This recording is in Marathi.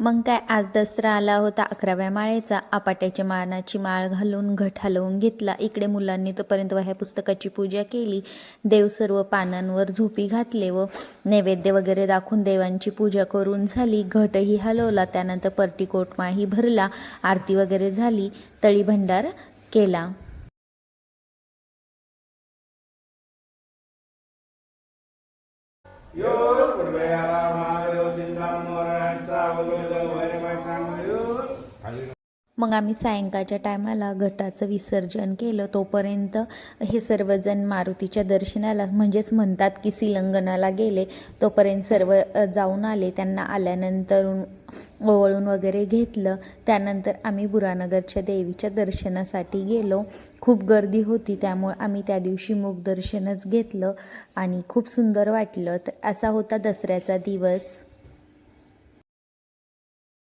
मग काय आज दसरा आला होता 11व्या माळेचा. आपाट्याच्या मानाची माळ घालून घट हलवून घेतला. इकडे मुलांनी तोपर्यंत वह्या पुस्तकाची पूजा केली. देव सर्व पानांवर झोपी घातले व नैवेद्य वगैरे दाखवून देवांची पूजा करून झाली. घटही हलवला. त्यानंतर परटीकोटमाही भरला. आरती वगैरे झाली. तळी भंडार केला. मग आम्ही सायंकाळच्या टायमाला घटाचं विसर्जन केलं. तोपर्यंत हे सर्वजण मारुतीच्या दर्शनाला म्हणजेच म्हणतात की सिलंगनाला गेले. तोपर्यंत सर्व जाऊन आले. त्यांना आल्यानंतर ओवाळून वगैरे घेतलं. त्यानंतर आम्ही बुरानगरच्या देवीच्या दर्शनासाठी गेलो. खूप गर्दी होती त्यामुळे आम्ही त्या दिवशी मुखदर्शनच घेतलं आणि खूप सुंदर वाटलं. तर असा होता दसऱ्याचा दिवस.